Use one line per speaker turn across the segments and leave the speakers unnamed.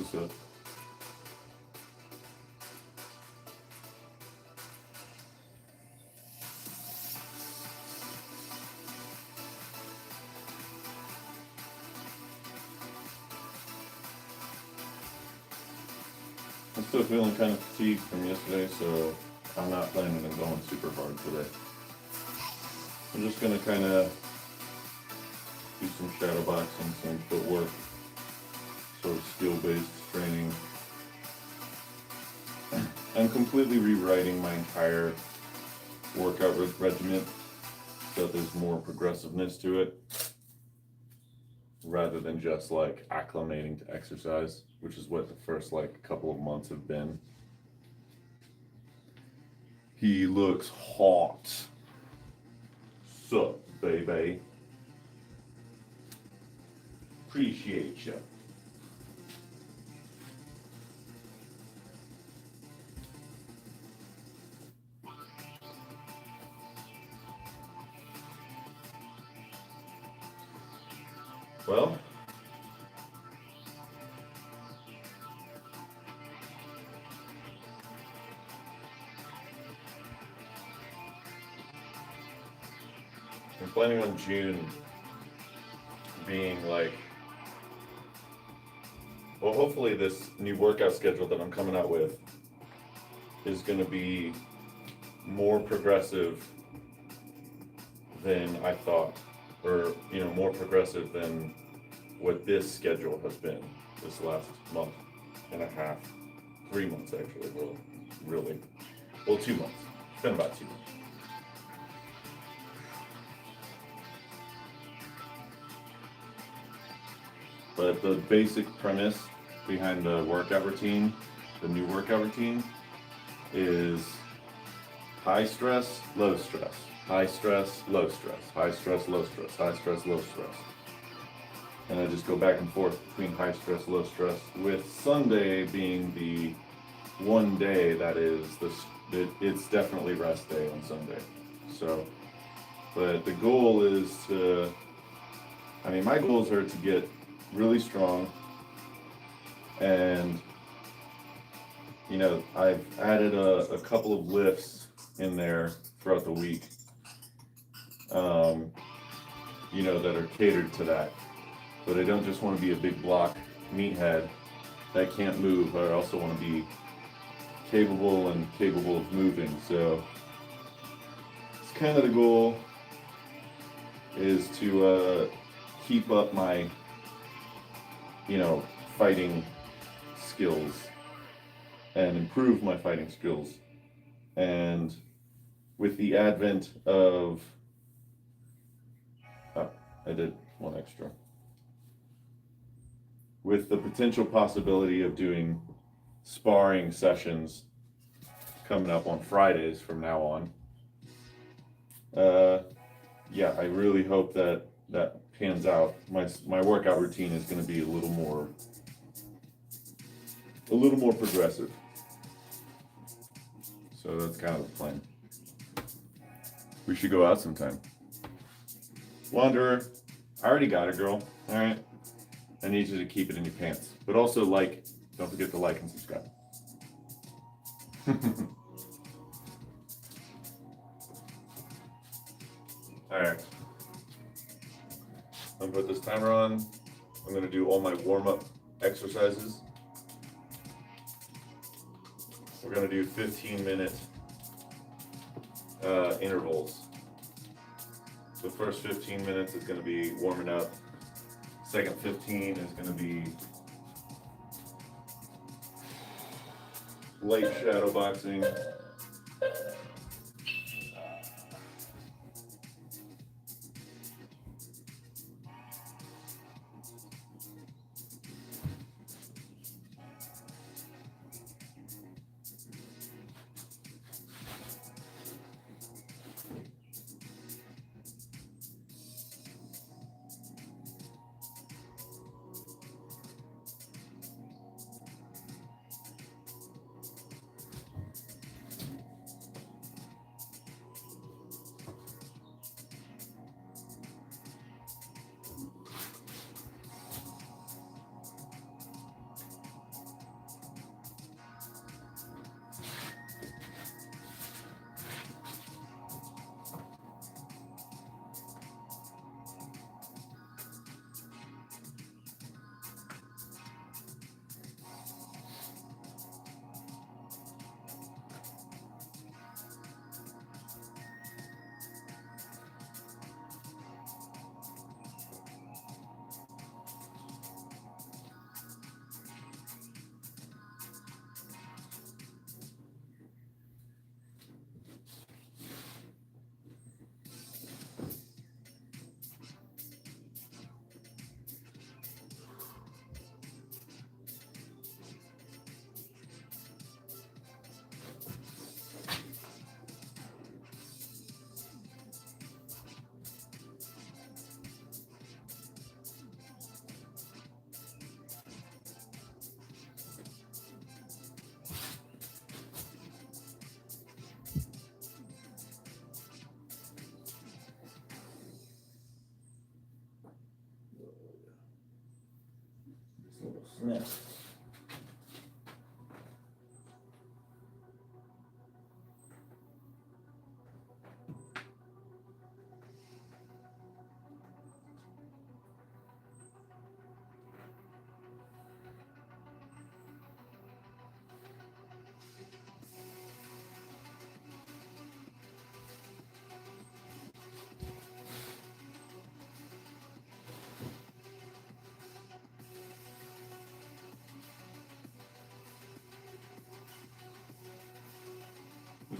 what's up. I'm still feeling kind of fatigued from yesterday, so I'm not planning on going super hard today. I'm just gonna kind of do some shadow boxing, some footwork, sort of skill-based training. I'm completely rewriting my entire workout regimen so that there's more progressiveness to it, rather than just like acclimating to exercise, which is what the first like couple of months have been. He looks hot. Sup, baby? Appreciate you. Well, I'm planning on June being like, well, hopefully this new workout schedule that I'm coming out with is going to be more progressive than I thought, or, you know, more progressive than what this schedule has been this last month and a half, 3 months actually, well, 2 months. It's been about 2 months. But the basic premise behind the workout routine, the new workout routine, is high stress, low stress, high stress, low stress, high stress, low stress, high stress, low stress. And I just go back and forth between high stress, low stress, with Sunday being the one day that is it's definitely rest day on Sunday. So, but the goal is to, my goals are to get really strong, and you know, I've added a couple of lifts in there throughout the week, you know, that are catered to that. But I don't just want to be a big block meathead that can't move. I also want to be capable of moving. So it's kind of the goal, is to keep up my, you know, fighting skills and improve my fighting skills. And with the advent of, I did one extra. With the potential possibility of doing sparring sessions coming up on Fridays from now on, yeah, I really hope that pans out. My workout routine is going to be a little more progressive. So that's kind of the plan. We should go out sometime. Wanderer, I already got it, girl. All right. I need you to keep it in your pants. But also don't forget to like and subscribe. All right. I'm gonna put this timer on. I'm gonna do all my warm-up exercises. We're gonna do 15-minute intervals. The first 15 minutes is gonna be warming up. Second 15 is gonna be light shadow boxing. Yeah.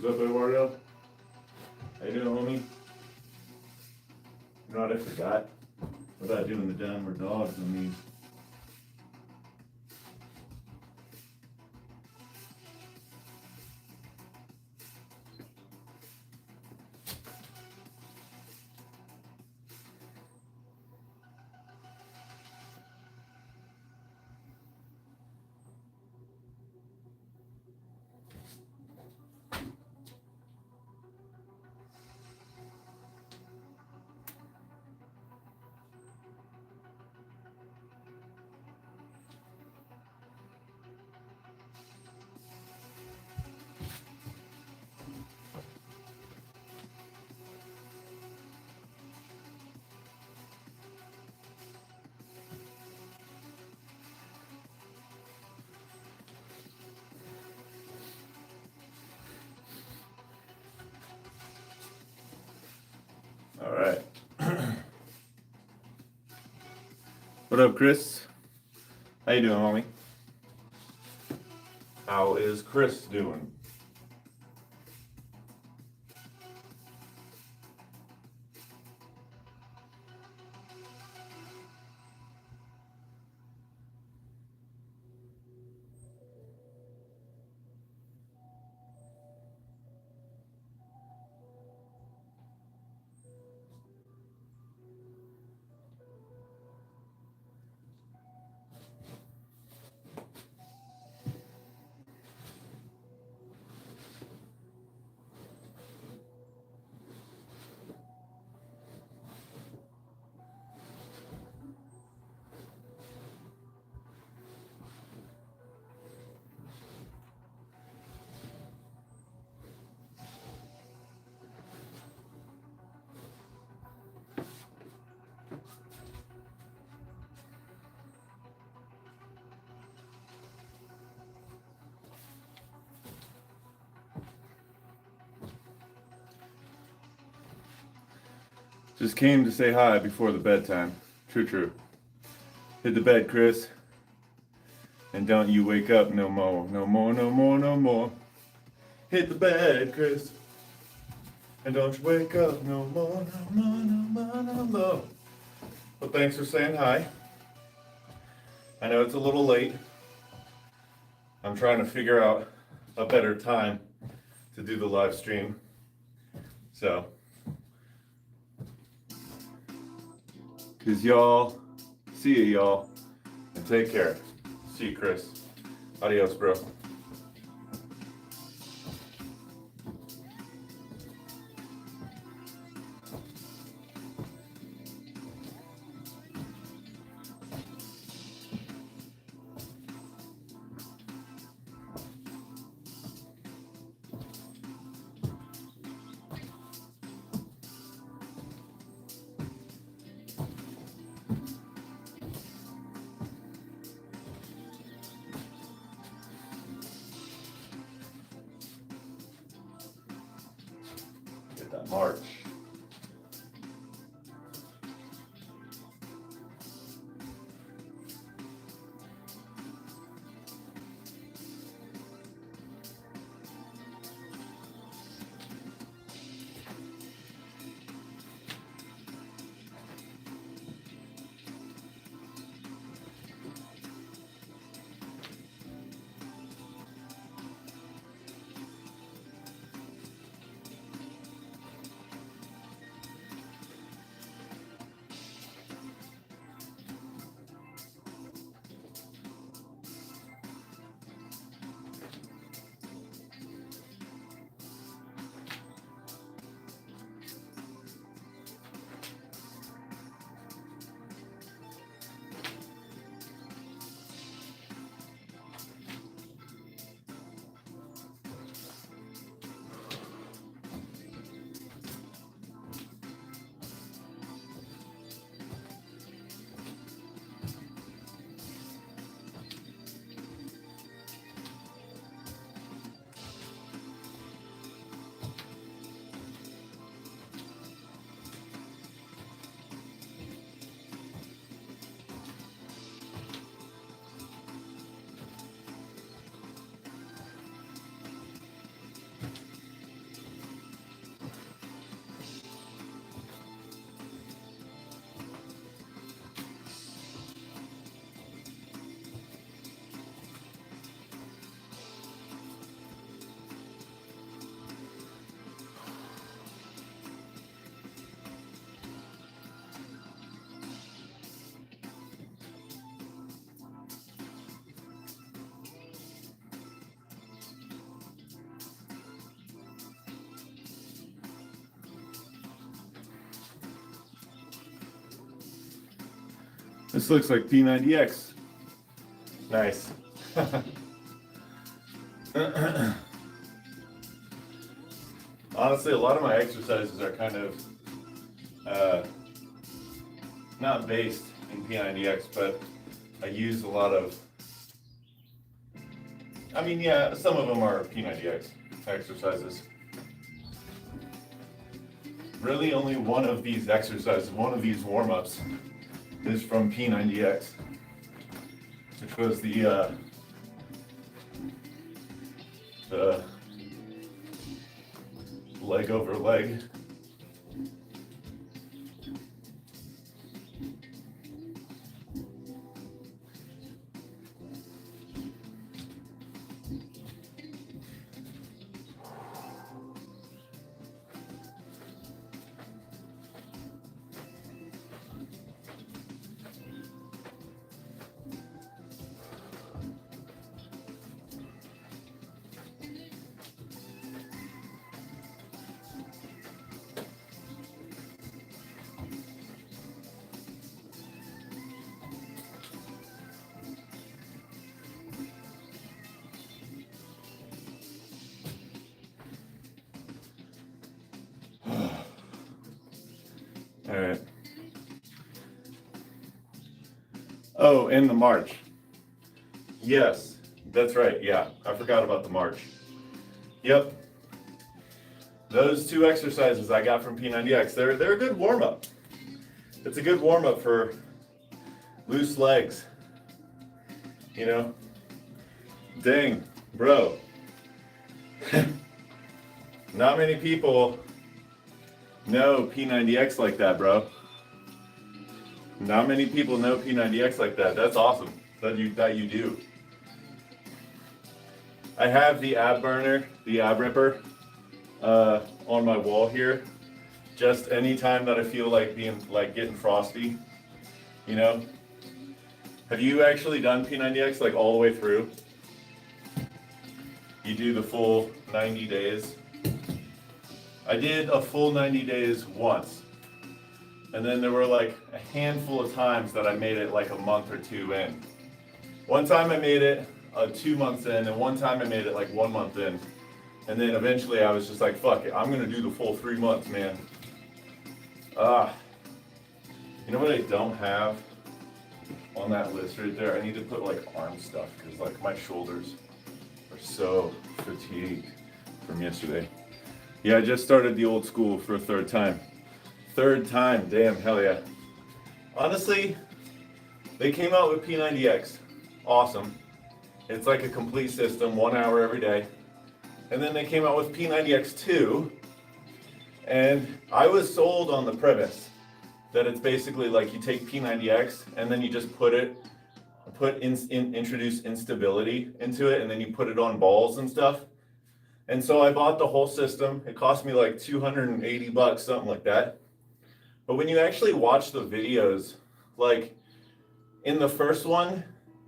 What's up, Eduardo? How you doing, homie? You know what I forgot? About doing the downward dogs on these. All right. What up, Chris? How you doing, homie? How is Chris doing? Just came to say hi before the bedtime. True, true. Hit the bed, Chris. And don't you wake up no more. No more, no more, no more. Hit the bed, Chris. And don't you wake up no more, no more, no more, no more. Well, thanks for saying hi. I know it's a little late. I'm trying to figure out a better time to do the live stream. So, because y'all, see you, y'all, and take care. See you, Chris. Adios, bro. Get that march. This looks like P90X. Nice. Honestly, a lot of my exercises are kind of not based in P90X, but I use a lot of, I mean, yeah, some of them are P90X exercises. Really only one of these exercises, one of these warm-ups is from P90X, which was the leg over leg. All right. Oh, and the march. Yes, that's right. Yeah, I forgot about the march. Yep. Those two exercises I got from P90X, they're a good warm-up. It's a good warm-up for loose legs. You know? Dang, bro. Not many people know P90X like that, bro. Not many people know P90X like that. That's awesome that you do. I have the ab burner, the ab ripper, on my wall here. Just anytime that I feel like getting frosty, you know. Have you actually done P90X like all the way through? You do the full 90 days. I did a full 90 days once. And then there were like a handful of times that I made it like a month or two in. One time I made it 2 months in, and one time I made it like 1 month in. And then eventually I was just like, fuck it, I'm gonna do the full 3 months, man. You know what I don't have on that list right there? I need to put like arm stuff, because like my shoulders are so fatigued from yesterday. Yeah, I just started the old school for a third time. Third time, damn, hell yeah. Honestly, they came out with P90X. Awesome. It's like a complete system, 1 hour every day. And then they came out with P90X2, and I was sold on the premise that it's basically like you take P90X and then you just introduce instability into it, and then you put it on balls and stuff. And so I bought the whole system. It cost me like $280, something like that. But when you actually watch the videos, like in the first one,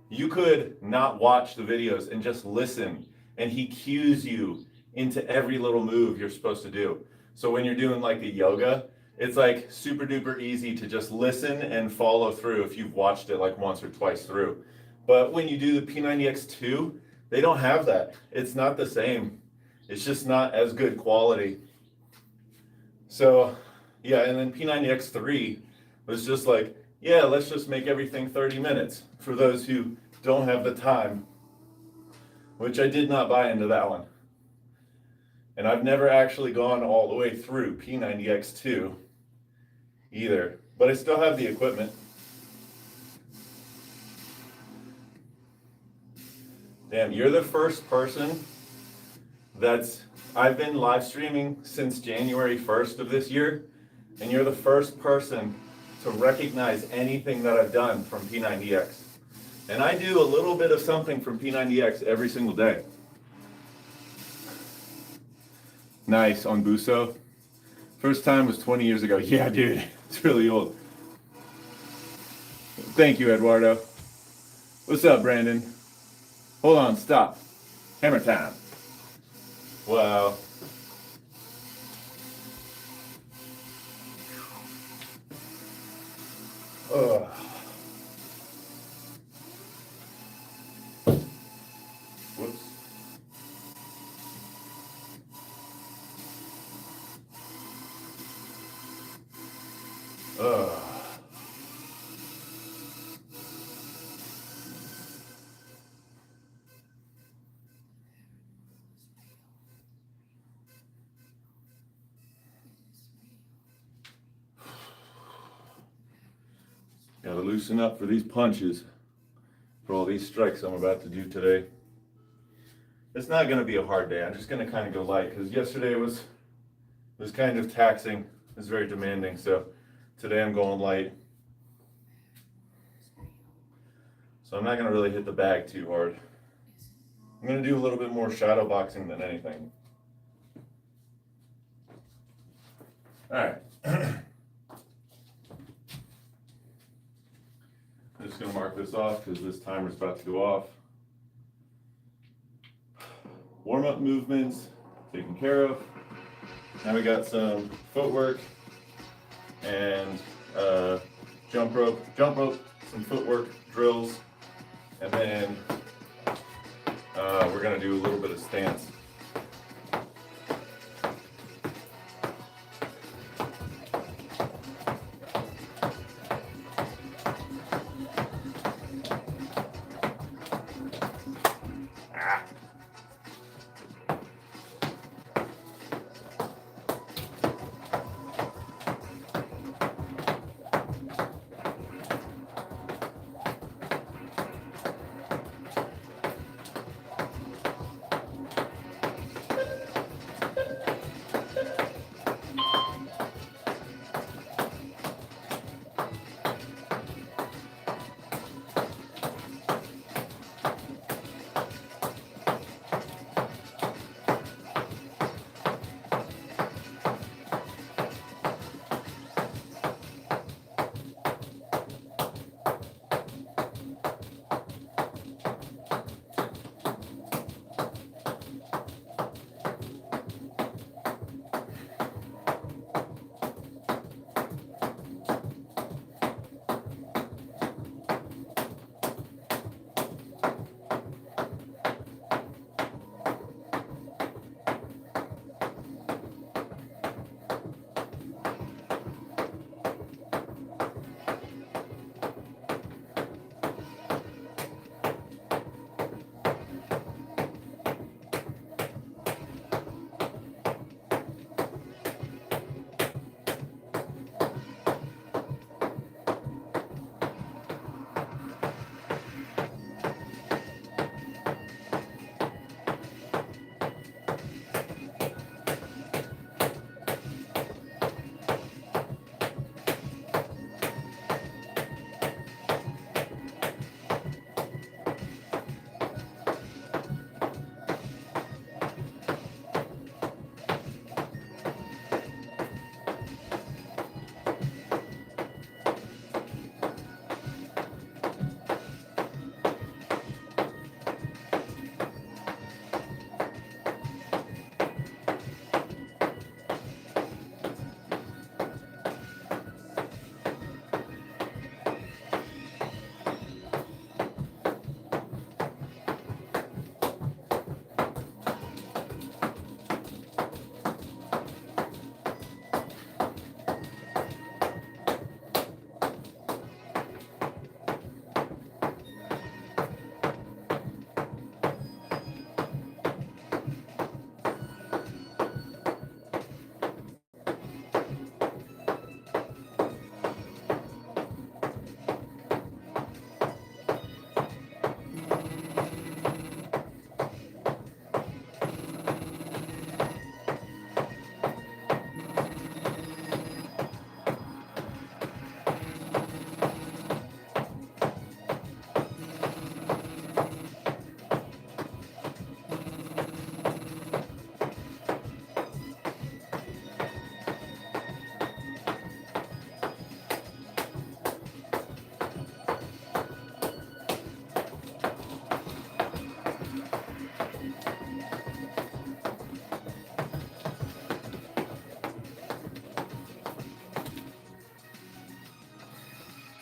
you could not watch the videos and just listen, and he cues you into every little move you're supposed to do. So when you're doing like the yoga, it's like super duper easy to just listen and follow through if you've watched it like once or twice through. But when you do the P90X2, they don't have that. It's not the same. It's just not as good quality. So yeah, and then P90X3 was just like, yeah, let's just make everything 30 minutes for those who don't have the time, which I did not buy into that one. And I've never actually gone all the way through P90X2 either, but I still have the equipment. Damn, you're the first person I've been live streaming since January 1st of this year, and you're the first person to recognize anything that I've done from P90X. And I do a little bit of something from P90X every single day. Nice, on Buso. First time was 20 years ago. Yeah, dude, it's really old. Thank you, Eduardo. What's up, Brandon? Hold on, stop. Hammer time. Wow. Ugh. Ugh. Gotta loosen up for these punches, for all these strikes I'm about to do today. It's not gonna be a hard day. I'm just gonna kind of go light because yesterday was kind of taxing. It was very demanding. So today I'm going light. So I'm not gonna really hit the bag too hard. I'm gonna do a little bit more shadow boxing than anything. All right. I'm just gonna mark this off because this timer's about to go off. Warm-up movements taken care of. Now we got some footwork and jump rope, some footwork drills, and then we're gonna do a little bit of stance.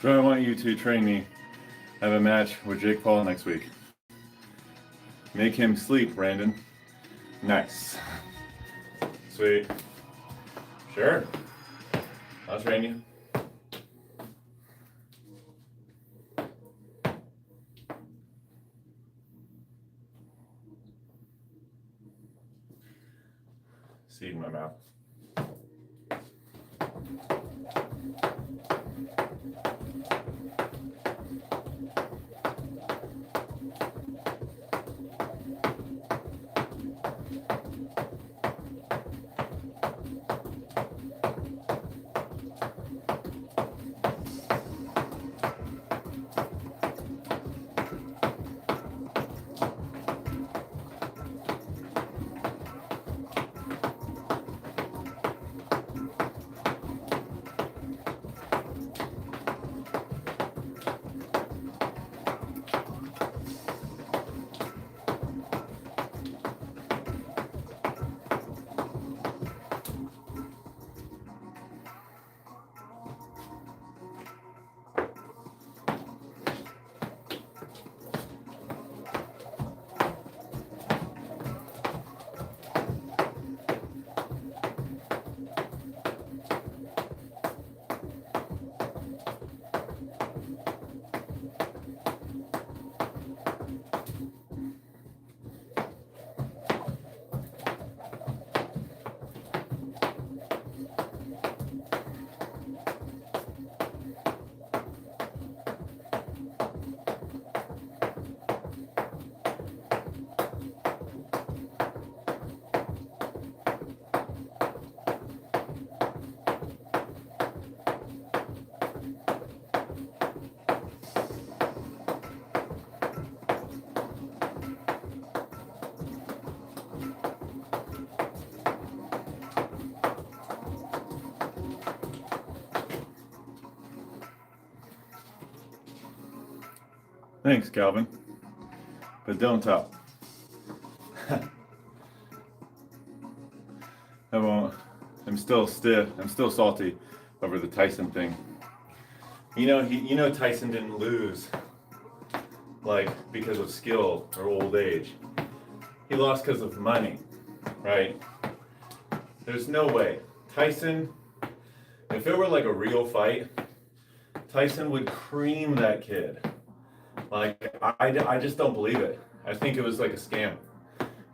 So I want you to train me. I have a match with Jake Paul next week. Make him sleep, Brandon. Nice. Sweet. Sure. I'll train you. seed in my mouth. Thanks, Calvin. But don't talk. I won't. I'm still stiff. I'm still salty over the Tyson thing. You know Tyson didn't lose like because of skill or old age. He lost because of money, right? There's no way. Tyson, if it were like a real fight, Tyson would cream that kid. Like, I just don't believe it. I think it was like a scam.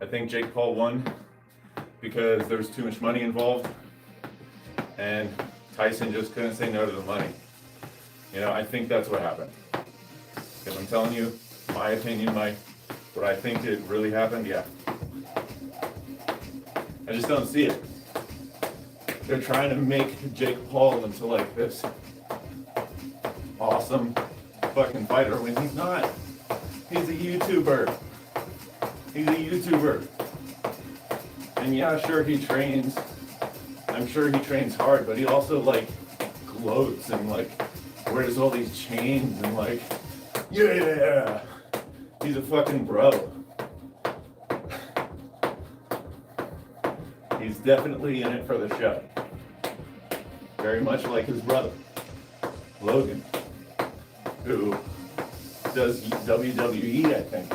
I think Jake Paul won because there was too much money involved, and Tyson just couldn't say no to the money. You know, I think that's what happened. If I'm telling you my opinion, what I think it really happened, yeah. I just don't see it. They're trying to make Jake Paul into like this awesome fucking fighter when he's not. He's a YouTuber. He's a YouTuber. And yeah, sure he trains. I'm sure he trains hard, but he also like gloats and like wears all these chains and like, yeah, he's a fucking bro. He's definitely in it for the show. Very much like his brother, Logan, who does WWE, I think.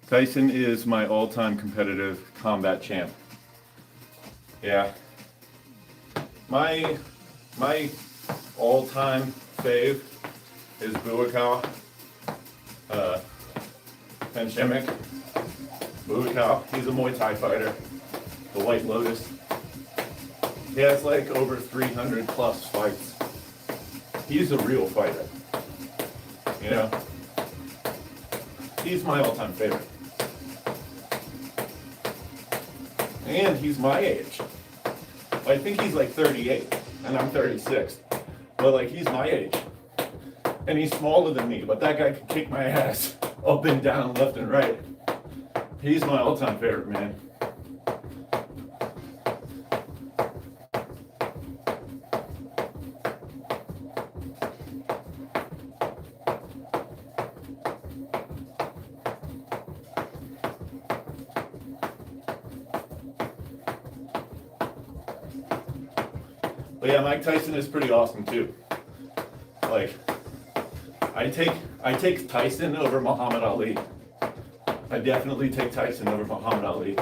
Tyson is my all-time competitive combat champ. Yeah. My all-time fave is Buakaw. Penchemic. Buakaw. He's a Muay Thai fighter. The White Lotus. He has like over 300 plus fights. He's a real fighter. You know? He's my all-time favorite. And he's my age. I think he's like 38, and I'm 36. But like, he's my age. And he's smaller than me, but that guy can kick my ass up and down, left and right. He's my all-time favorite, man. But yeah, Mike Tyson is pretty awesome too. Like, I take Tyson over Muhammad Ali. I definitely take Tyson over Muhammad Ali.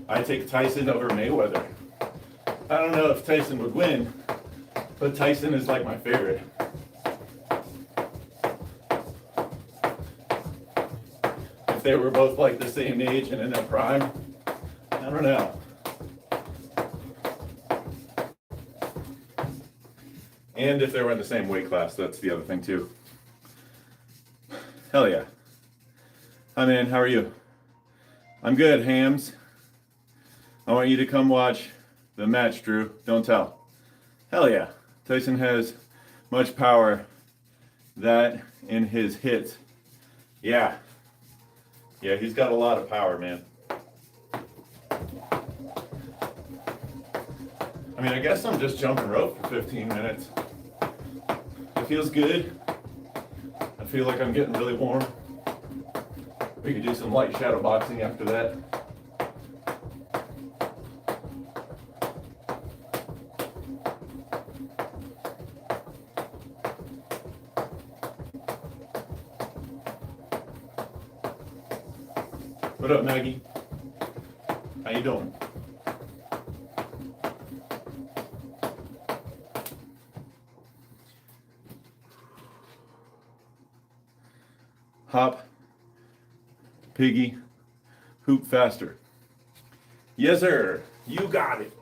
I take Tyson over Mayweather. I don't know if Tyson would win, but Tyson is like my favorite. If they were both like the same age and in their prime, I don't know. And if they were in the same weight class, that's the other thing too. Hell yeah. Hi man, how are you? I'm good, Hams. I want you to come watch the match, Drew. Don't tell. Hell yeah. Tyson has much power. That in his hits. Yeah. Yeah, he's got a lot of power, man. I mean, I guess I'm just jumping rope for 15 minutes. It feels good. I feel like I'm getting really warm. We could do some light shadow boxing after that. What up, Maggie? How you doing? Hop, piggy, hoop faster. Yes, sir. You got it.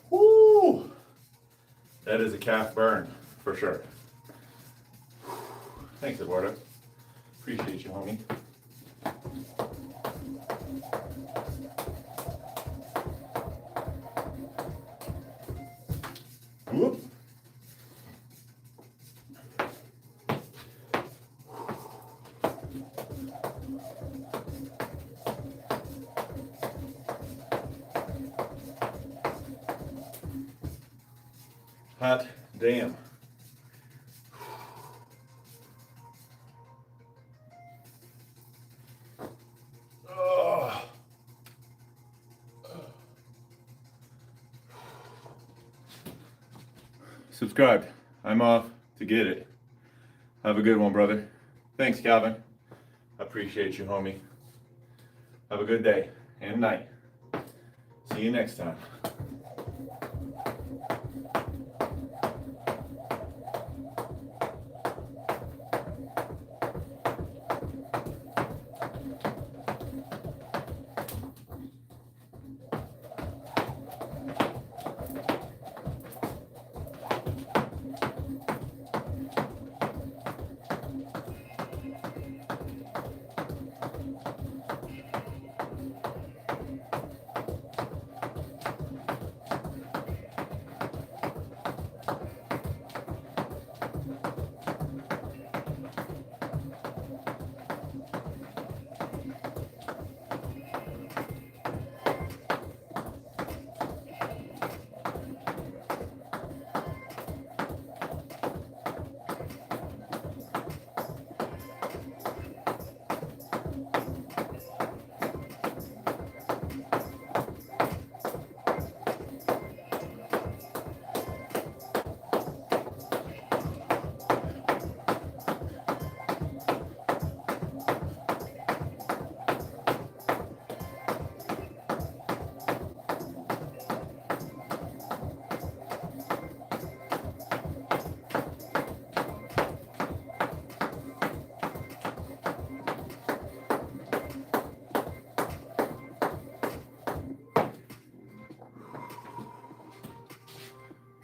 Woo! That is a calf burn, for sure. Thanks, Eduardo. Appreciate you, homie. Whoop. Hot damn. Oh. Subscribed. I'm off to get it. Have a good one, brother. Thanks, Calvin. Appreciate you, homie. Have a good day and night. See you next time.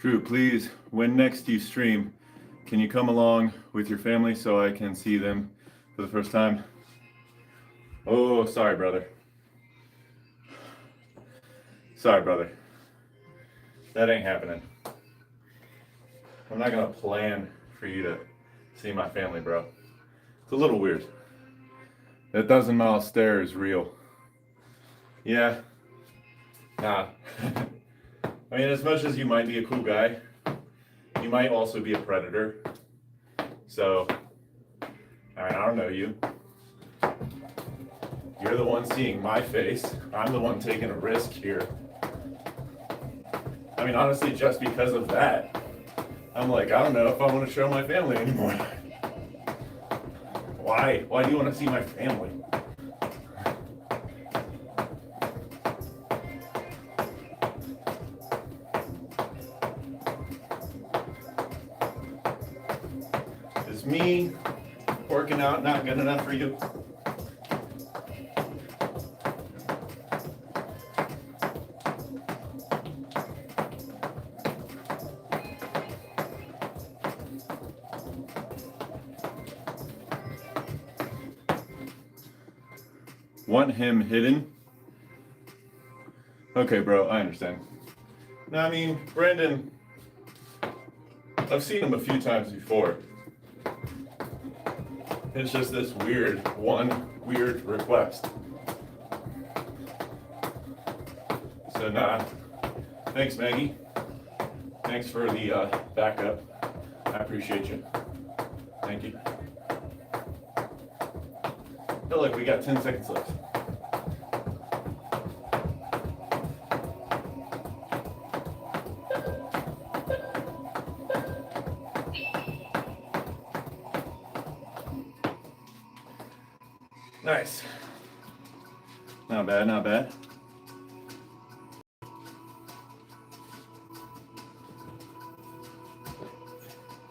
Drew, please, when next you stream, can you come along with your family so I can see them for the first time? Oh, sorry, brother. Sorry, brother. That ain't happening. I'm not gonna plan for you to see my family, bro. It's a little weird. That 1,000-mile stare is real. Yeah. Nah. I mean, as much as you might be a cool guy, you might also be a predator. So, I mean, I don't know you. You're the one seeing my face. I'm the one taking a risk here. I mean, honestly, just because of that, I'm like, I don't know if I want to show my family anymore. Why? Why do you want to see my family? Is me working out not good enough for you? Want him hidden? Okay, bro, I understand. No, I mean, Brandon, I've seen him a few times before. It's just this one weird request. So, nah. Thanks, Maggie. Thanks for the backup. I appreciate you. Thank you. I feel like we got 10 seconds left. Nice. Not bad, not bad.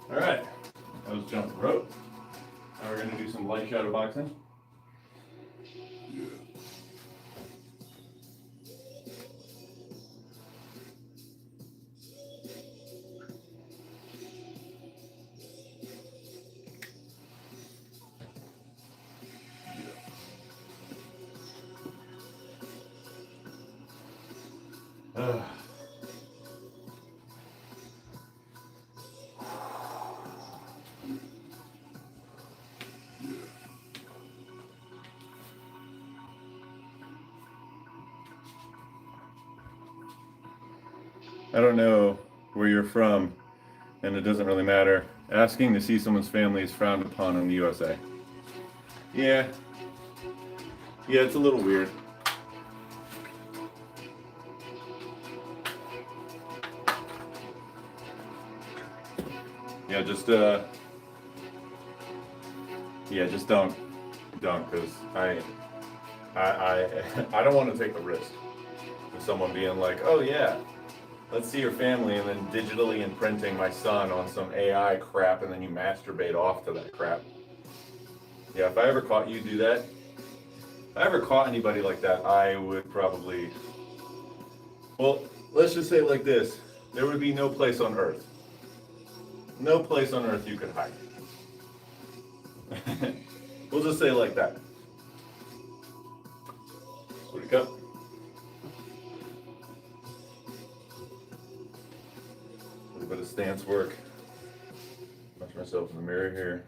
All right, that was jump rope. Now we're gonna do some light shadow boxing. I don't know where you're from, and it doesn't really matter. Asking to see someone's family is frowned upon in the USA. Yeah. Yeah, it's a little weird. Yeah, just don't, because I don't want to take the risk of someone being like, oh yeah, let's see your family, and then digitally imprinting my son on some AI crap, and then you masturbate off to that crap. Yeah, if I ever caught you do that, if I ever caught anybody like that, I would probably, well, let's just say it like this. There would be no place on earth. No place on earth you could hide. We'll just say it like that. Where'd it go? A little bit of stance work. Watch myself in the mirror here.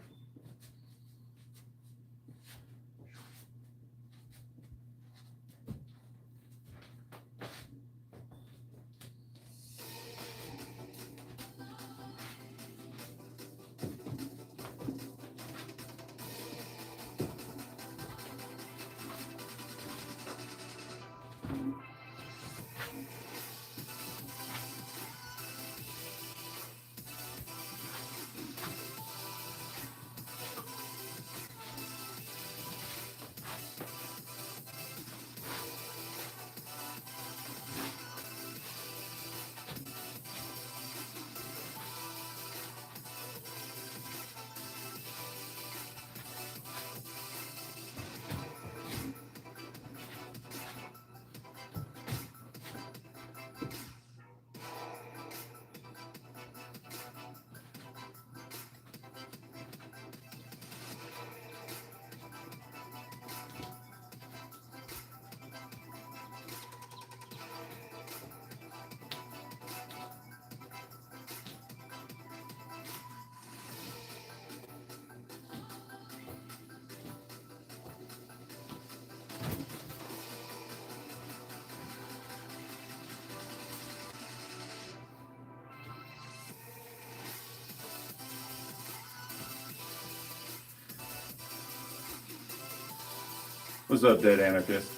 What's up, dead anarchist?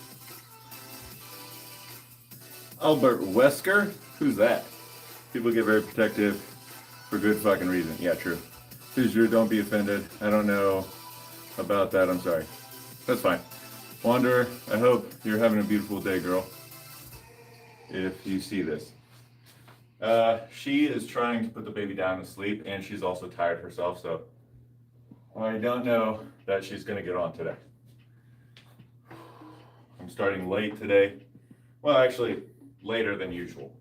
Albert Wesker? Who's that? People get very protective for good fucking reason. Yeah, true. Who's your don't be offended? I don't know about that. I'm sorry. That's fine. Wanderer, I hope you're having a beautiful day, girl. If you see this. She is trying to put the baby down to sleep, and she's also tired herself, so I don't know that she's going to get on today. I'm starting late today. Well, actually, later than usual.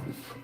Ah.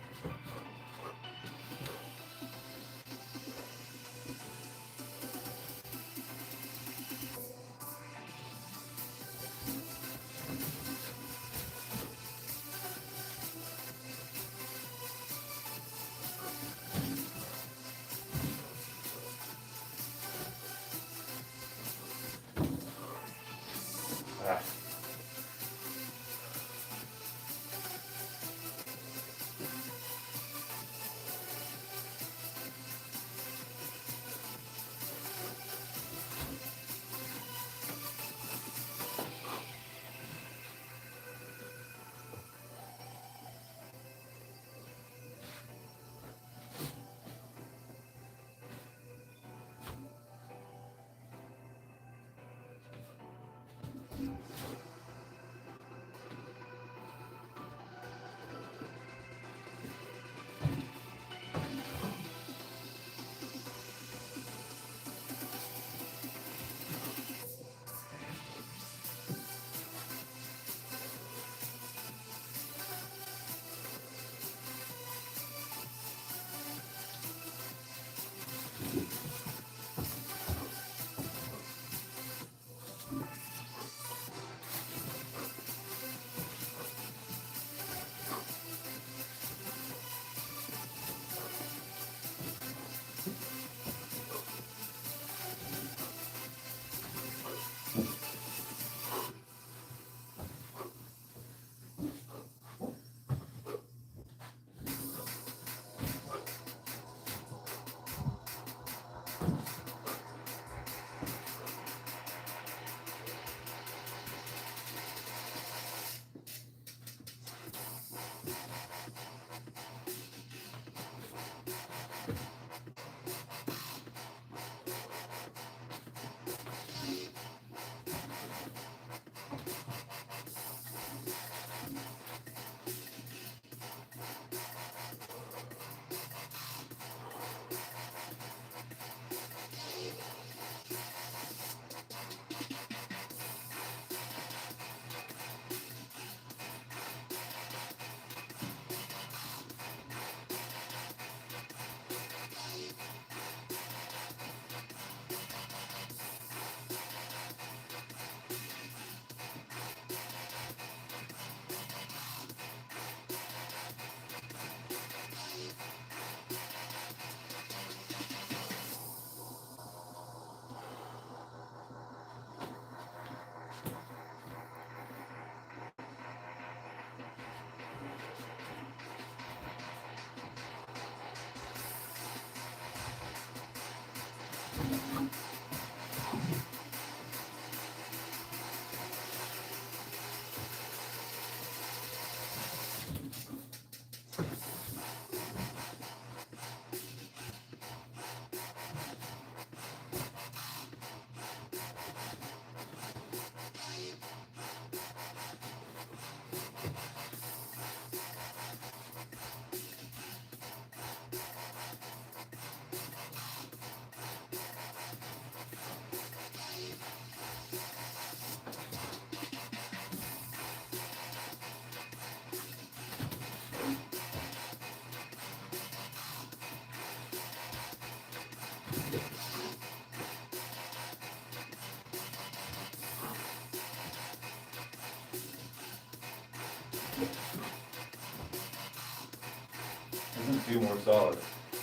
Doesn't feel more solid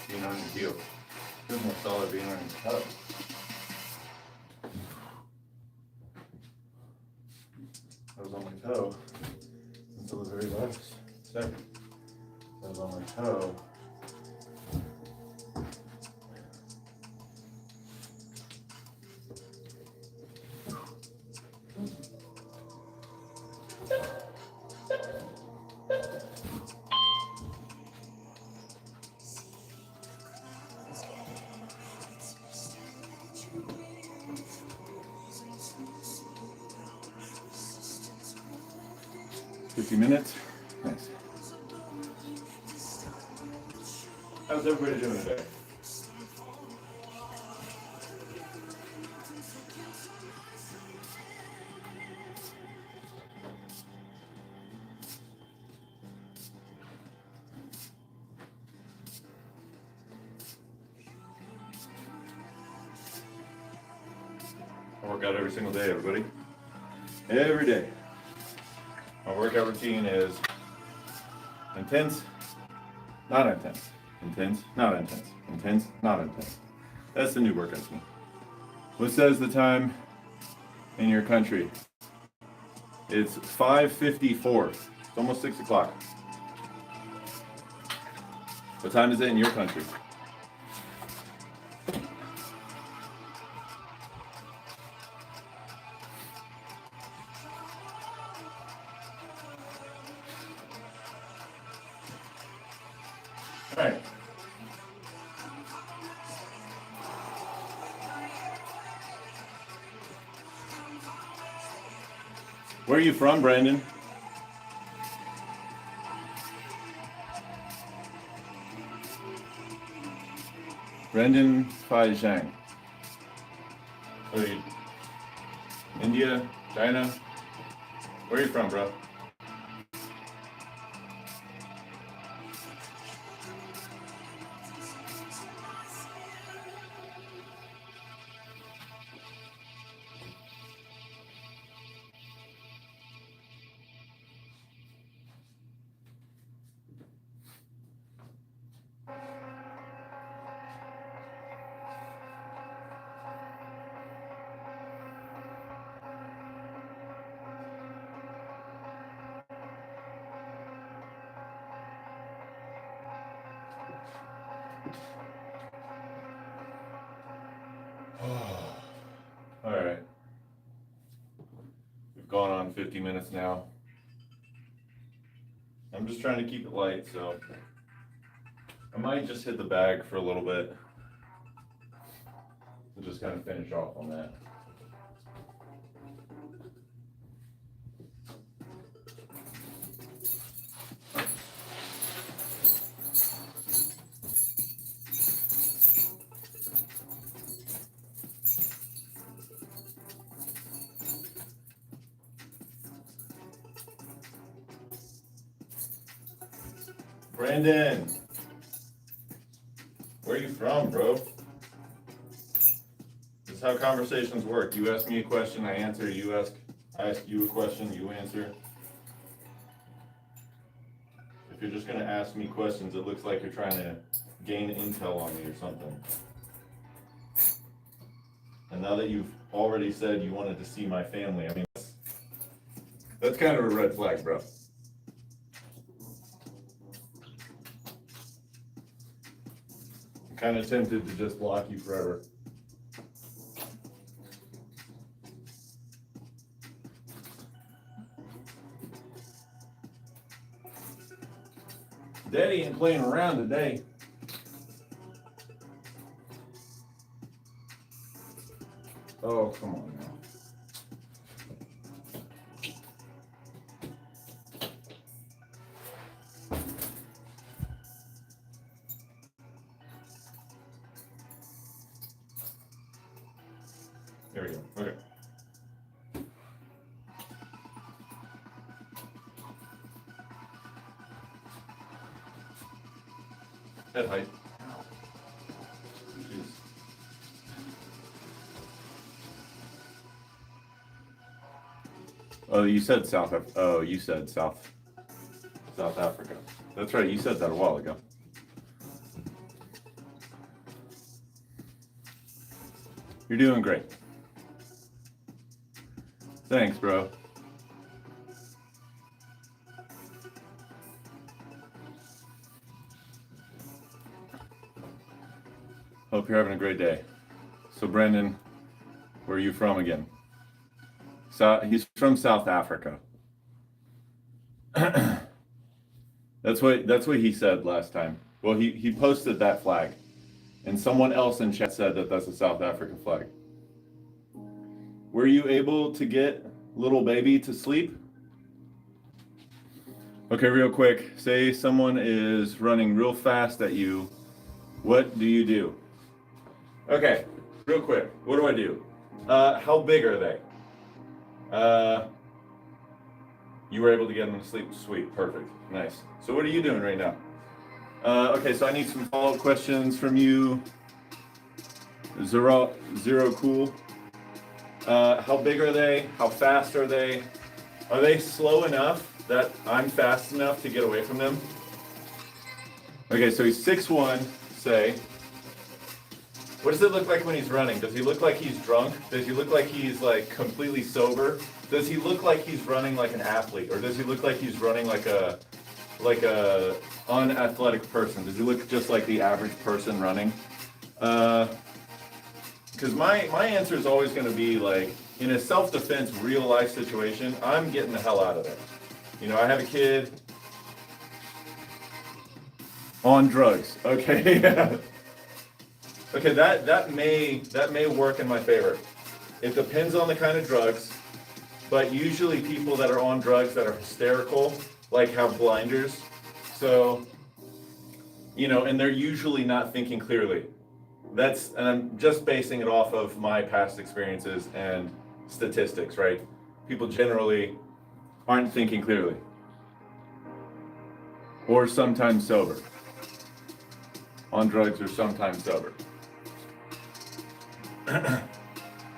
being on your heel. Feels more solid being on your toe. I was on my toe until the very last second. I was on my toe. $50. Nice. How's everybody doing today? work out every single day, everybody. Every day. My workout routine is intense, not intense. Intense, not intense. Intense, not intense. That's the new workout routine. What says the time in your country? It's 5:54. It's almost 6 o'clock. What time is it in your country? All right. Where are you from, Brandon? Brendan Fai-Zhang. India? China? Where are you from, bro? All right. We've gone on 50 minutes now. I'm just trying to keep it light, so I might just hit the bag for a little bit to just kind of finish off on that. Brandon, where are you from, bro? This is how conversations work. You ask me a question, I answer. I ask you a question, you answer. If you're just gonna ask me questions, it looks like you're trying to gain intel on me or something. And now that you've already said you wanted to see my family, I mean, that's kind of a red flag, bro. Kind of tempted to just block you forever. Daddy ain't playing around today. Oh, come on now. There we go. Okay. Head height. Jeez. Oh, you said South Africa. That's right. You said that a while ago. You're doing great. Thanks, bro. Hope you're having a great day. So, Brendan, where are you from again? He's from South Africa. That's what he said last time. Well, he posted that flag, and someone else in chat said that that's a South African flag. Were you able to get little baby to sleep? Okay, real quick. Say someone is running real fast at you. What do you do? Okay, real quick. What do I do? How big are they? You were able to get them to sleep. Sweet, perfect, nice. So what are you doing right now? Okay, so I need some follow-up questions from you. Zero cool. How big are they? How fast are they? Are they slow enough that I'm fast enough to get away from them? Okay, so he's 6'1", say. What does it look like when he's running? Does he look like he's drunk? Does he look like he's like completely sober? Does he look like he's running like an athlete? Or does he look like he's running like a unathletic person? Does he look just like the average person running? Because my answer is always going to be like, in a self-defense real life situation, I'm getting the hell out of there. You know, I have a kid on drugs. Okay. Okay, that may work in my favor. It depends on the kind of drugs, but usually people that are on drugs that are hysterical, like have blinders. So, you know, and they're usually not thinking clearly. And I'm just basing it off of my past experiences and statistics, right? People generally aren't thinking clearly. Or sometimes sober. On drugs or sometimes sober.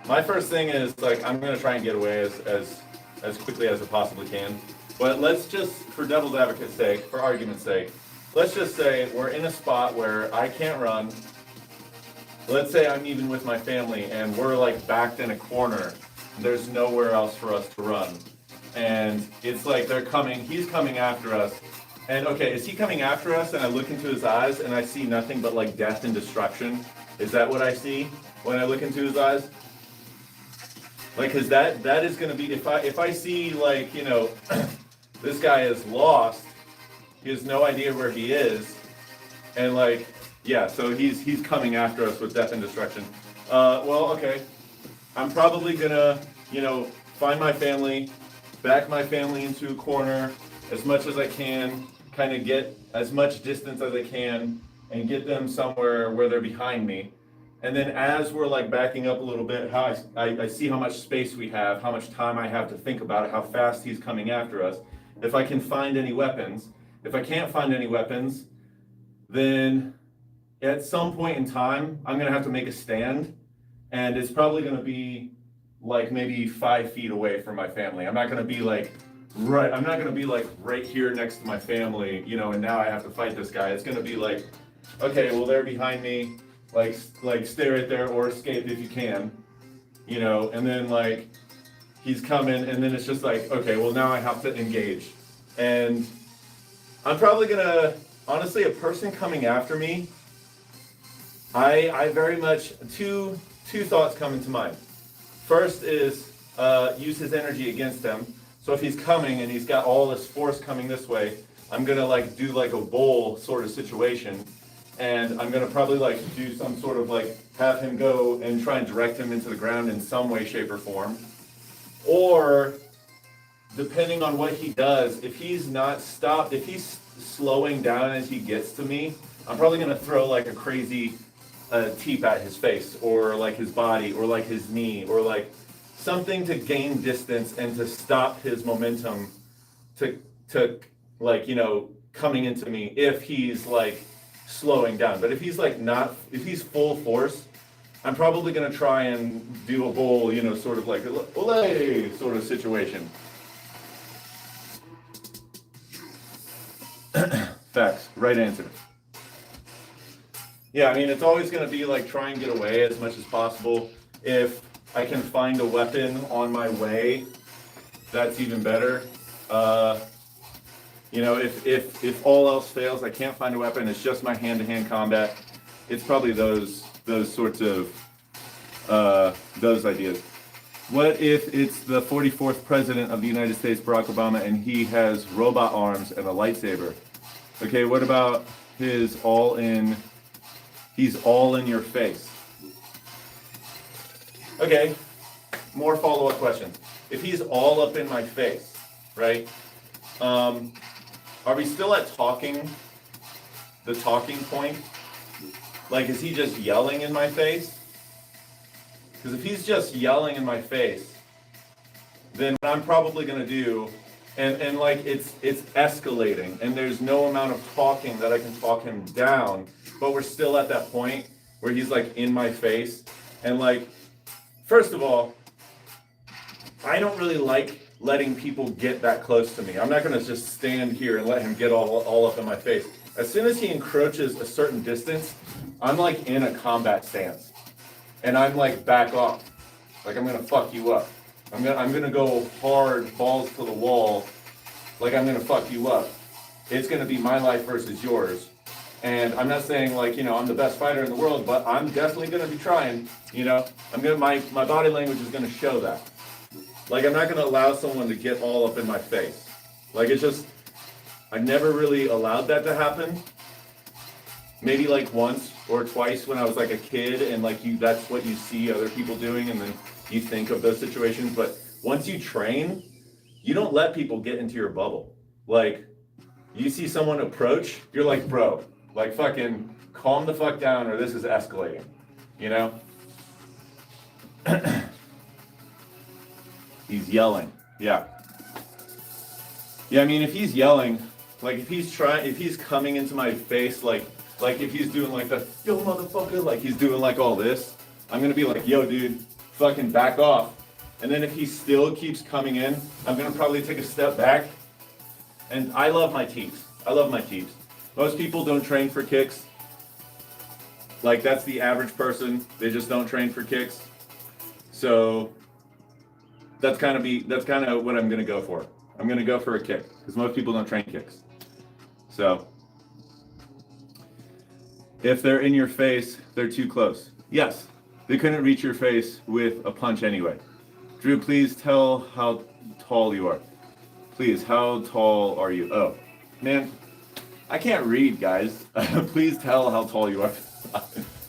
My first thing is like, I'm gonna try and get away as quickly as I possibly can. But let's just, for devil's advocate's sake, for argument's sake, let's just say we're in a spot where I can't run. Let's say I'm even with my family and we're like backed in a corner. There's nowhere else for us to run. And it's like he's coming after us. And okay, is he coming after us? And I look into his eyes and I see nothing but like death and destruction. Is that what I see when I look into his eyes? Like, cause that is gonna be, if I see like, you know, this guy is lost, he has no idea where he is, and like, yeah, so he's coming after us with death and destruction. Well, okay, I'm probably gonna, you know, find my family, back my family into a corner as much as I can, kind of get as much distance as I can, and get them somewhere where they're behind me. And then as we're like backing up a little bit, how I see how much space we have, how much time I have to think about it, how fast he's coming after us. If I can find any weapons. If I can't find any weapons, then at some point in time, I'm gonna have to make a stand. And it's probably gonna be like maybe 5 feet away from my family. I'm not gonna be like right here next to my family, you know, and now I have to fight this guy. It's gonna be like, okay, well, they're behind me. Like stay right there or escape if you can, you know, and then like he's coming and then it's just like, okay, well now I have to engage. And I'm probably gonna, honestly, a person coming after me, I very much, two thoughts come into mind. First is use his energy against him. So if he's coming and he's got all this force coming this way, I'm gonna like do like a bowl sort of situation. And I'm gonna probably like do some sort of like have him go and try and direct him into the ground in some way, shape, or form. Or depending on what he does, if he's not stopped, if he's slowing down as he gets to me, I'm probably gonna throw like a crazy teep at his face, or like his body, or like his knee, or like something to gain distance and to stop his momentum to like, you know, coming into me if he's like slowing down. But if he's like if he's full force, I'm probably gonna try and do a bowl, you know, sort of like a olé sort of situation. Facts, right answer. Yeah, I mean, it's always gonna be like try and get away as much as possible. If I can find a weapon on my way, that's even better. You know, if all else fails, I can't find a weapon, it's just my hand-to-hand combat. It's probably those sorts of those ideas. What if it's the 44th president of the United States, Barack Obama, and he has robot arms and a lightsaber? Okay, what about he's all in your face? Okay, more follow-up questions. If he's all up in my face, right? Are we still at the talking point? Like, is he just yelling in my face? Because if he's just yelling in my face, then what I'm probably gonna do, and like it's escalating, and there's no amount of talking that I can talk him down, but we're still at that point where he's like in my face, and like, first of all, I don't really like letting people get that close to me. I'm not gonna just stand here and let him get all up in my face. As soon as he encroaches a certain distance, I'm like in a combat stance. And I'm like, back off. Like, I'm gonna fuck you up. I'm gonna go hard, balls to the wall, like I'm gonna fuck you up. It's gonna be my life versus yours. And I'm not saying like, I'm the best fighter in the world, but I'm definitely gonna be trying, my body language is gonna show that. Like, I'm not gonna allow someone to get all up in my face. Like, it's just, I never really allowed that to happen. Maybe like once or twice when I was like a kid and like that's what you see other people doing and then you think of those situations. But once you train, you don't let people get into your bubble. Like, you see someone approach, you're like, bro, like fucking calm the fuck down or this is escalating, He's yelling. Yeah. Yeah, I mean, if he's yelling, like if he's coming into my face, like if he's doing like the, yo motherfucker, like he's doing like all this, I'm gonna be like, yo dude, fucking back off. And then if he still keeps coming in, I'm gonna probably take a step back. And I love my teeps. Most people don't train for kicks. Like, that's the average person. They just don't train for kicks. So that's kind of what I'm gonna go for. I'm gonna go for a kick because most people don't train kicks. So if they're in your face, they're too close. Yes, they couldn't reach your face with a punch anyway. Drew, please tell how tall you are. Please, how tall are you? Oh, man, I can't read, guys. Please tell how tall you are.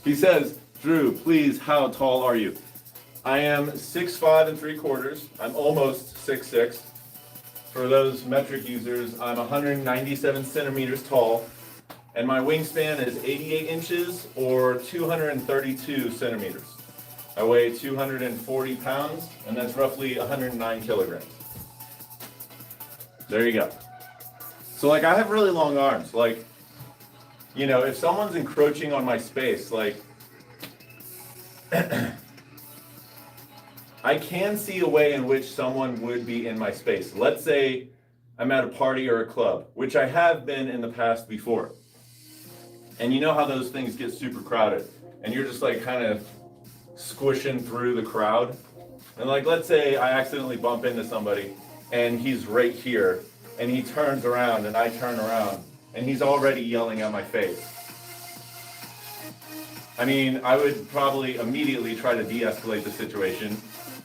He says, Drew, please, how tall are you? I am 6'5" 3/4. I'm almost 6'6". For those metric users, I'm 197 centimeters tall, and my wingspan is 88 inches or 232 centimeters. I weigh 240 pounds, and that's roughly 109 kilograms. There you go. So like, I have really long arms. Like, if someone's encroaching on my space, like, I can see a way in which someone would be in my space. Let's say I'm at a party or a club, which I have been in the past before. And you know how those things get super crowded, and you're just like kind of squishing through the crowd. And like, let's say I accidentally bump into somebody and he's right here and he turns around and I turn around and he's already yelling at my face. I mean, I would probably immediately try to de-escalate the situation.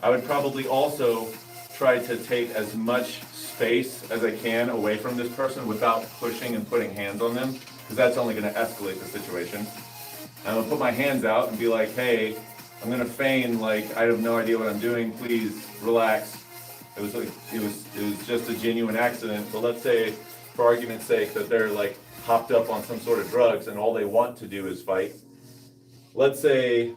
I would probably also try to take as much space as I can away from this person without pushing and putting hands on them, because that's only going to escalate the situation. I'm going to put my hands out and be like, hey, I'm going to feign like I have no idea what I'm doing, please relax. It was just a genuine accident. But let's say, for argument's sake, that they're like hopped up on some sort of drugs and all they want to do is fight. Let's say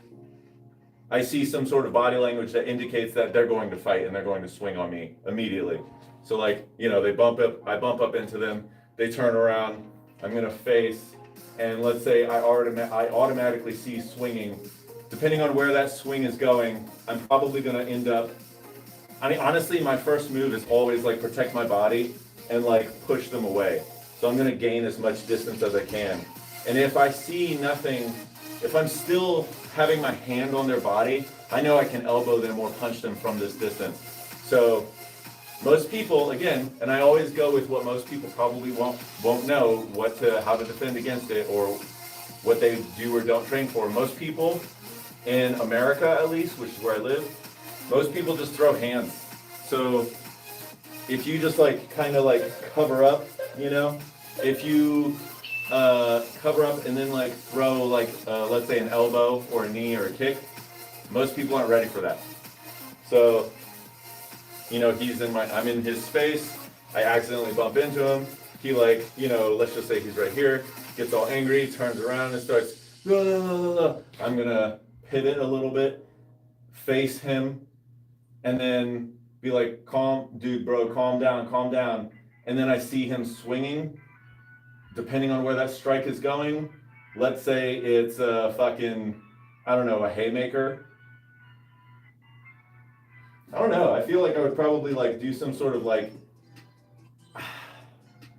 I see some sort of body language that indicates that they're going to fight and they're going to swing on me immediately. So like, they bump up, I bump up into them, they turn around, I'm gonna face, and let's say I automatically see swinging. Depending on where that swing is going, I'm probably gonna end up, honestly, my first move is always like protect my body and like push them away. So I'm gonna gain as much distance as I can. And if I see nothing, if I'm still having my hand on their body, I know I can elbow them or punch them from this distance. So most people, again, and I always go with what most people probably won't know how to defend against it or what they do or don't train for. Most people in America, at least, which is where I live, most people just throw hands. So if you just like kind of like cover up, if you cover up and then like throw like let's say an elbow or a knee or a kick, most people aren't ready for that. So I'm in his space, I accidentally bump into him, he like, let's just say he's right here, gets all angry, turns around and starts la, la, la, la, la. I'm gonna pivot a little bit, face him, and then be like, calm down, and then I see him swinging. Depending on where that strike is going, let's say it's a fucking, I don't know, a haymaker. I don't know. I feel like I would probably like do some sort of like,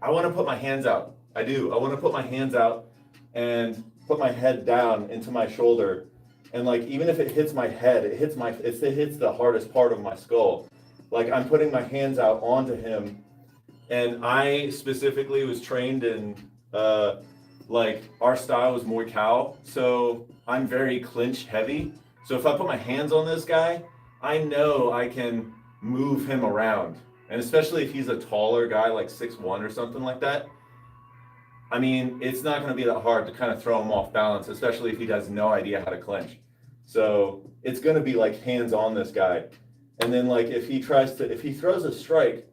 I want to put my hands out. I do. I want to put my hands out and put my head down into my shoulder. And like, even if it hits my head, it hits the hardest part of my skull. Like I'm putting my hands out onto him. And I specifically was trained in, like our style was Muay Thai. So I'm very clinch heavy. So if I put my hands on this guy, I know I can move him around. And especially if he's a taller guy, like 6'1" or something like that, I mean, it's not going to be that hard to kind of throw him off balance, especially if he has no idea how to clinch. So it's going to be like hands on this guy. And then like if he throws a strike,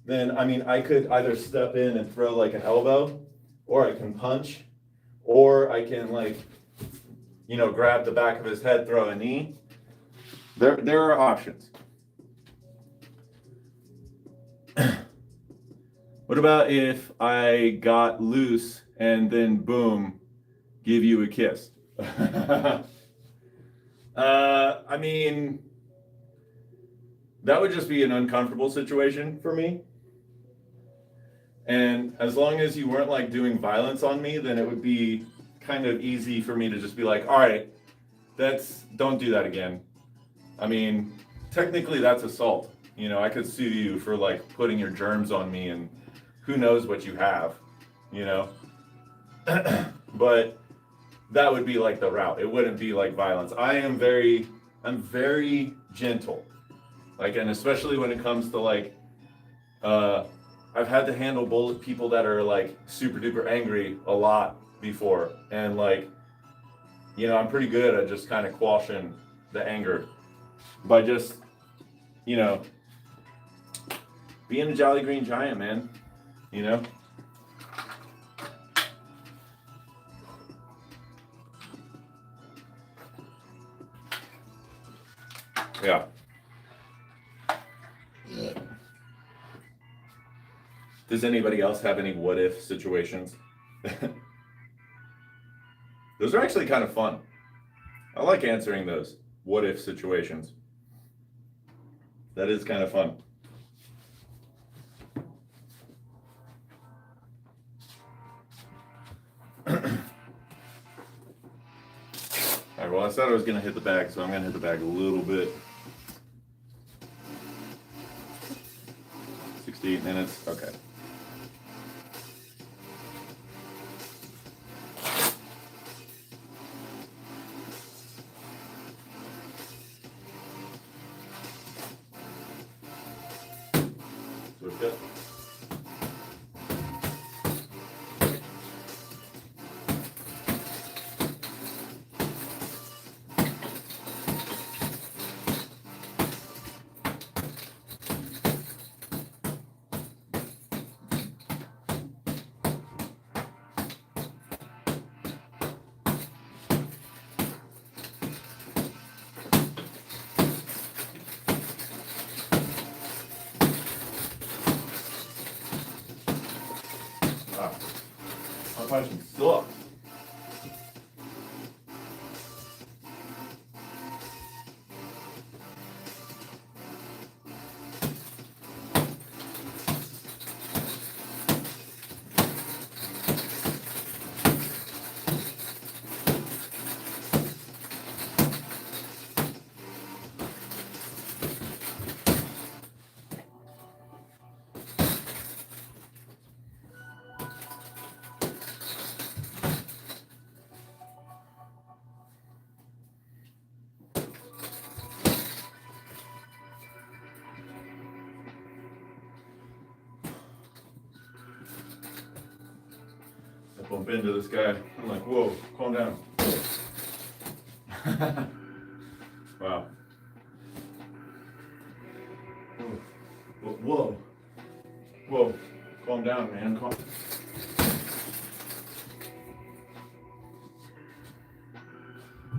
then I mean, I could either step in and throw like an elbow, or I can punch, or I can like, grab the back of his head, throw a knee. There are options. What about if I got loose and then boom, give you a kiss? I mean, that would just be an uncomfortable situation for me. And as long as you weren't like doing violence on me, then it would be kind of easy for me to just be like, all right, don't do that again. I mean, technically that's assault. I could sue you for like putting your germs on me and who knows what you have, but that would be like the route. It wouldn't be like violence. I'm very gentle. Like, and especially when it comes to like, I've had to handle people that are like super duper angry a lot before. And like, I'm pretty good at just kind of quashing the anger by just, being a Jolly Green Giant, man. Yeah. Does anybody else have any what if situations? Those are actually kind of fun. I like answering those what if situations. That is kind of fun. All right, well, I said I was going to hit the bag, so I'm going to hit the bag a little bit. 68 minutes, okay. So it's good. Wow, my punching sucks. I bump into this guy. I'm like, whoa, calm down. Wow. Whoa. Whoa. Calm down, man. Calm.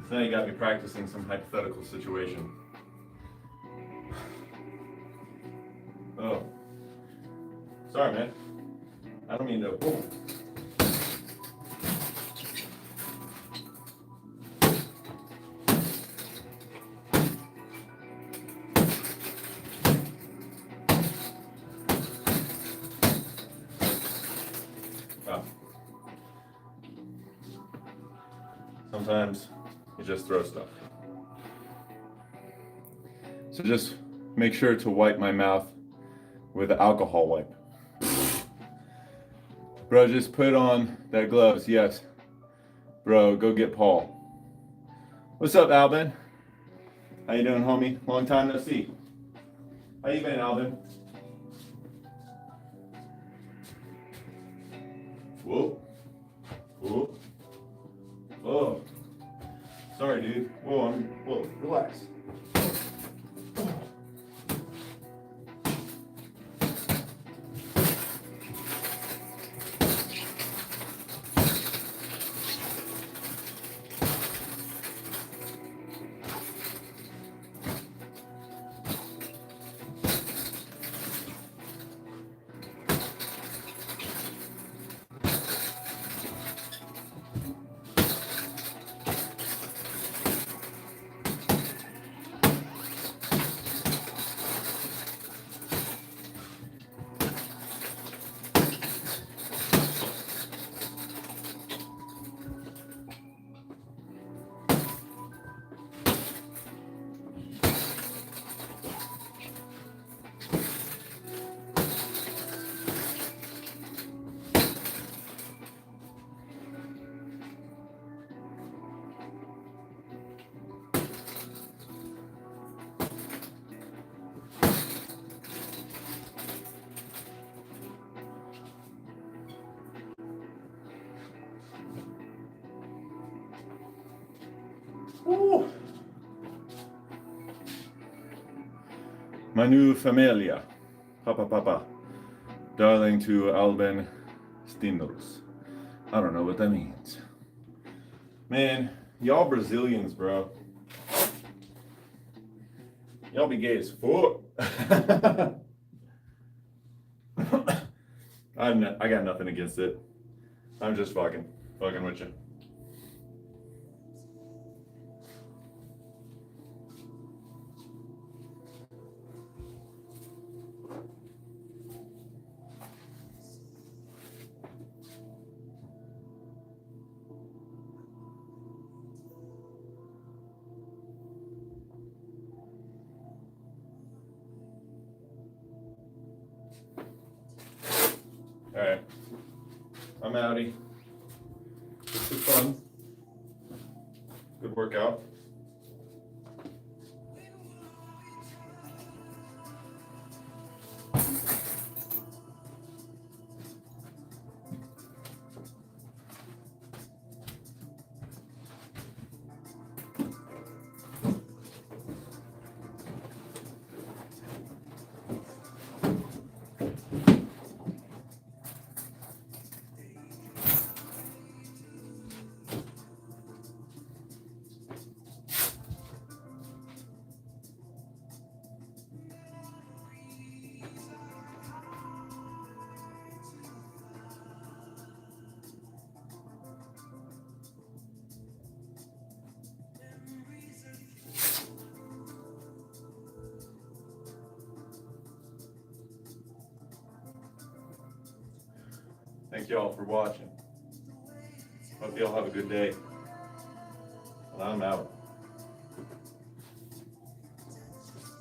So now you got me practicing some hypothetical situation. Oh. Sorry, man. I don't mean to. Whoa. Sometimes you just throw stuff. So just make sure to wipe my mouth with an alcohol wipe. Bro, just put on that gloves. Yes. Bro, go get Paul. What's up, Alvin? How you doing, homie? Long time no see. How you been, Alvin? Whoa. Whoa. Whoa. Sorry, dude. Whoa, relax. Woo. My new familia. Papa. Darling to Alvin Stindels. I don't know what that means. Man, y'all Brazilians, bro. Y'all be gay as fuck. I got nothing against it. I'm just fucking with you. All right, I'm outie. This was fun. Good workout. Thank y'all for watching. Hope y'all have a good day. And I'm out.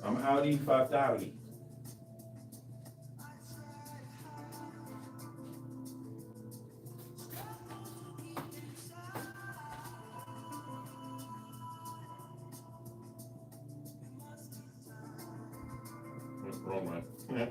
I'm outie 5,000. Wrong way. Yeah.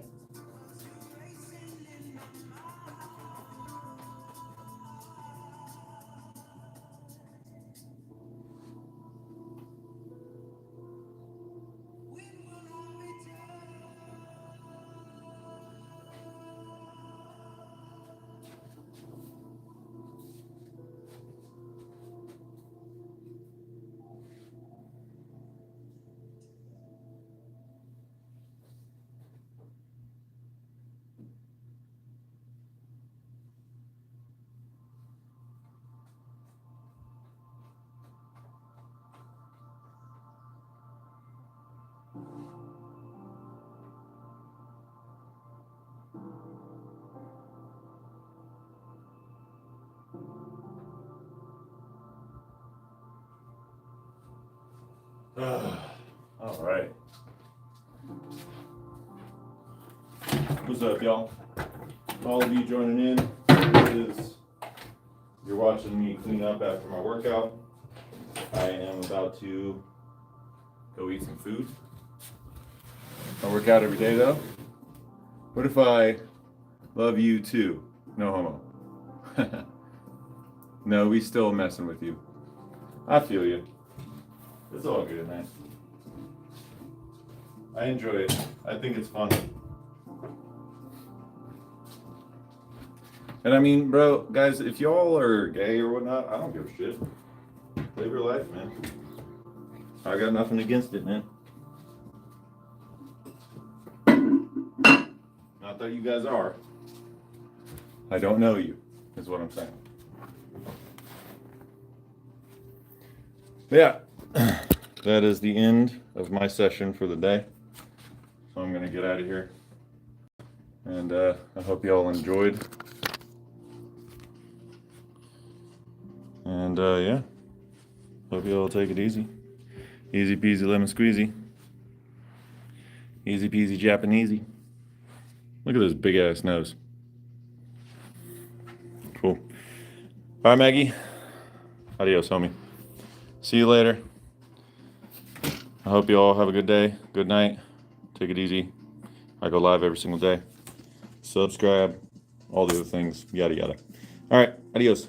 All right. What's up, y'all? All of you joining in. You're watching me clean up after my workout. I am about to go eat some food. I work out every day though. What if I love you too? No homo. No, we still messing with you. I feel you. It's all good, man. I enjoy it. I think it's fun. And I mean, bro, guys, if y'all are gay or whatnot, I don't give a shit. Live your life, man. I got nothing against it, man. Not that you guys are. I don't know you, is what I'm saying. Yeah, that is the end of my session for the day. So I'm going to get out of here. And I hope you all enjoyed. And yeah, hope you all take it easy. Easy peasy lemon squeezy. Easy peasy Japanesey. Look at this big ass nose. Cool. Bye, Maggie. Adios, homie. See you later. I hope you all have a good day, good night. Take it easy. I go live every single day. Subscribe, all the other things, yada yada. All right, adios.